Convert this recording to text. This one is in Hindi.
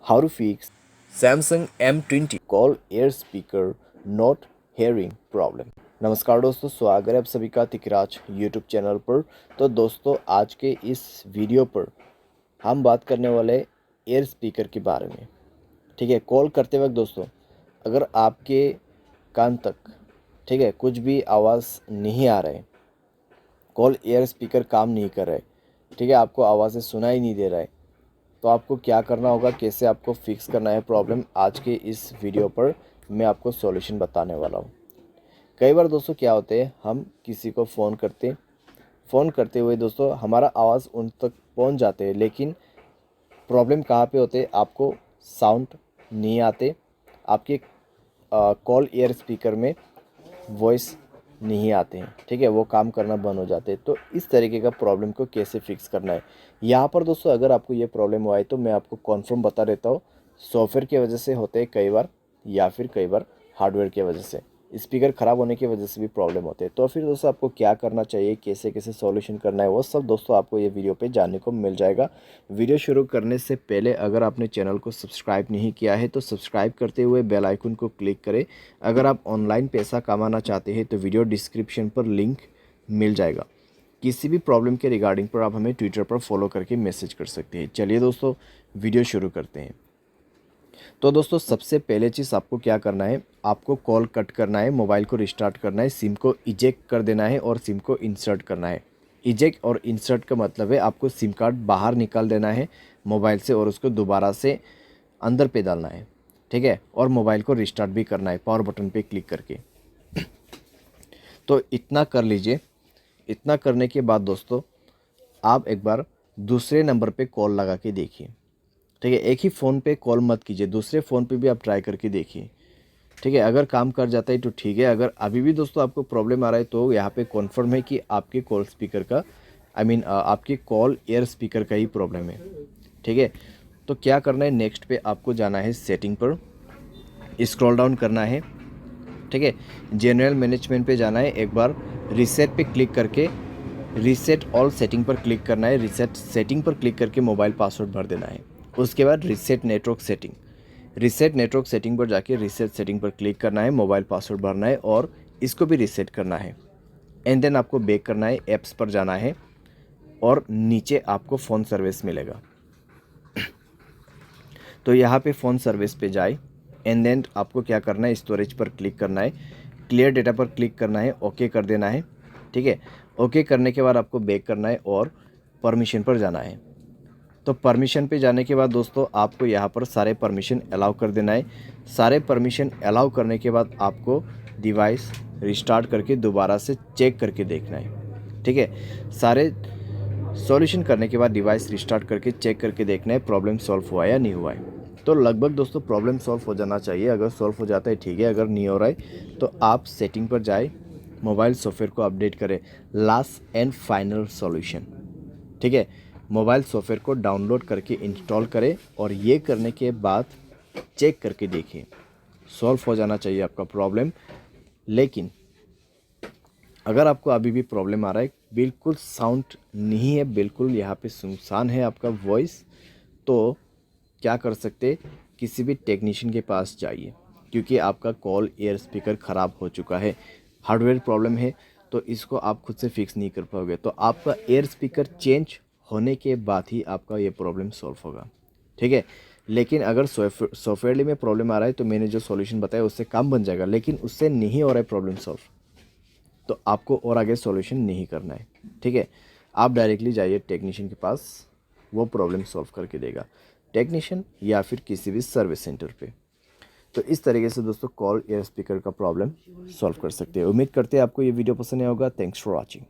How to fix Samsung M20 call air speaker not hearing problem। नमस्कार दोस्तों, स्वागत है आप सभी का तिकराज यूट्यूब चैनल पर। तो दोस्तों, आज के इस वीडियो पर हम बात करने वाले एयर स्पीकर के बारे में। ठीक है, कॉल करते वक्त दोस्तों, अगर आपके कान तक ठीक है कुछ भी आवाज़ नहीं आ रहा है, कॉल एयर स्पीकर काम नहीं कर रहा है, ठीक है, आपको आवाज़ें सुनाई नहीं दे रहा है, तो आपको क्या करना होगा, कैसे आपको फिक्स करना है प्रॉब्लम, आज के इस वीडियो पर मैं आपको सॉल्यूशन बताने वाला हूँ। कई बार दोस्तों क्या होते हैं, हम किसी को फ़ोन करते हुए दोस्तों हमारा आवाज़ उन तक पहुँच जाते हैं, लेकिन प्रॉब्लम कहाँ पे होते हैं, आपको साउंड नहीं आते, आपके कॉल एयर स्पीकर में वॉइस नहीं आते हैं, ठीक है, वो काम करना बंद हो जाते हैं। तो इस तरीके का प्रॉब्लम को कैसे फिक्स करना है, यहाँ पर दोस्तों अगर आपको ये प्रॉब्लम हुआ है तो मैं आपको कॉन्फर्म बता देता हूँ। सॉफ्टवेयर की वजह से होते हैं कई बार, या फिर कई बार हार्डवेयर की वजह से, स्पीकर ख़राब होने की वजह से भी प्रॉब्लम होते हैं। तो फिर दोस्तों आपको क्या करना चाहिए, कैसे कैसे सॉल्यूशन करना है, वो सब दोस्तों आपको ये वीडियो पे जानने को मिल जाएगा। वीडियो शुरू करने से पहले अगर आपने चैनल को सब्सक्राइब नहीं किया है तो सब्सक्राइब करते हुए बेल आइकन को क्लिक करें। अगर आप ऑनलाइन पैसा कमाना चाहते हैं तो वीडियो डिस्क्रिप्शन पर लिंक मिल जाएगा। किसी भी प्रॉब्लम के रिगार्डिंग पर आप हमें ट्विटर पर फॉलो करके मैसेज कर सकते हैं। चलिए दोस्तों, वीडियो शुरू करते हैं। तो दोस्तों सबसे पहले चीज़ आपको क्या करना है, आपको कॉल कट करना है, मोबाइल को रिस्टार्ट करना है, सिम को इजेक्ट कर देना है और सिम को इंसर्ट करना है। इजेक्ट और इंसर्ट का मतलब है आपको सिम कार्ड बाहर निकाल देना है मोबाइल से और उसको दोबारा से अंदर पे डालना है, ठीक है, और मोबाइल को रिस्टार्ट भी करना है पावर बटन पे क्लिक करके। तो इतना कर लीजिए। इतना करने के बाद दोस्तों आप एक बार दूसरे नंबर पे कॉल लगा के देखिए, ठीक है, एक ही फ़ोन पे कॉल मत कीजिए, दूसरे फ़ोन पे भी आप ट्राई करके देखिए, ठीक है। अगर काम कर जाता है तो ठीक है, अगर अभी भी दोस्तों आपको प्रॉब्लम आ रहा है तो यहाँ पे कॉन्फर्म है कि आपके कॉल स्पीकर का आपके कॉल एयर स्पीकर का ही प्रॉब्लम है, ठीक है। तो क्या करना है, नेक्स्ट पे आपको जाना है सेटिंग पर, स्क्रॉल डाउन करना है, ठीक है, जनरल मैनेजमेंट पे जाना है, एक बार रीसेट पे क्लिक करके रीसेट ऑल सेटिंग पर क्लिक करना है, रीसेट सेटिंग पर क्लिक करके मोबाइल पासवर्ड भर देना है। उसके बाद रीसेट नेटवर्क सेटिंग पर जाके रीसेट सेटिंग पर क्लिक करना है, मोबाइल पासवर्ड भरना है और इसको भी रीसेट करना है। एंड देन आपको बैक करना है, ऐप्स पर जाना है और नीचे आपको फ़ोन सर्विस मिलेगा। तो यहाँ पे फ़ोन सर्विस पे जाए, एंड देन आपको क्या करना है, स्टोरेज पर क्लिक करना है, क्लियर डेटा पर क्लिक करना है, ओके कर देना है, ठीक है। ओके करने के बाद आपको बैक करना है और परमिशन पर जाना है। तो परमिशन पे जाने के बाद दोस्तों आपको यहाँ पर सारे परमिशन अलाउ कर देना है। सारे परमिशन अलाउ करने के बाद आपको डिवाइस रिस्टार्ट करके दोबारा से चेक करके देखना है, ठीक है। सारे सॉल्यूशन करने के बाद डिवाइस रिस्टार्ट करके चेक करके देखना है प्रॉब्लम सॉल्व हुआ या नहीं हुआ है। तो लगभग दोस्तों प्रॉब्लम सॉल्व हो जाना चाहिए। अगर सॉल्व हो जाता है ठीक है, अगर नहीं हो रहा है तो आप सेटिंग पर जाए, मोबाइल सॉफ्टवेयर को अपडेट करें, लास्ट एंड फाइनल सॉल्यूशन, ठीक है। मोबाइल सॉफ्टवेयर को डाउनलोड करके इंस्टॉल करें और ये करने के बाद चेक करके देखिए, सॉल्व हो जाना चाहिए आपका प्रॉब्लम। लेकिन अगर आपको अभी भी प्रॉब्लम आ रहा है, बिल्कुल साउंड नहीं है, बिल्कुल यहाँ पे सुनसान है आपका वॉइस, तो क्या कर सकते, किसी भी टेक्नीशियन के पास जाइए, क्योंकि आपका कॉल एयर स्पीकर ख़राब हो चुका है, हार्डवेयर प्रॉब्लम है, तो इसको आप खुद से फिक्स नहीं कर पाओगे। तो आपका एयर स्पीकर चेंज होने के बाद ही आपका ये प्रॉब्लम सॉल्व होगा, ठीक है। लेकिन अगर सॉफ्टवेयर में प्रॉब्लम आ रहा है तो मैंने जो सॉल्यूशन बताया उससे काम बन जाएगा, लेकिन उससे नहीं हो रहा है प्रॉब्लम सॉल्व, तो आपको और आगे सॉल्यूशन नहीं करना है, ठीक है। आप डायरेक्टली जाइए टेक्नीशियन के पास, वो प्रॉब्लम सॉल्व करके देगा, टेक्नीशियन या फिर किसी भी सर्विस सेंटर पे। तो इस तरीके से दोस्तों कॉल एयर स्पीकर का प्रॉब्लम सॉल्व कर सकते हैं। उम्मीद करते हैं आपको ये वीडियो पसंद आया होगा। Thanks for watching.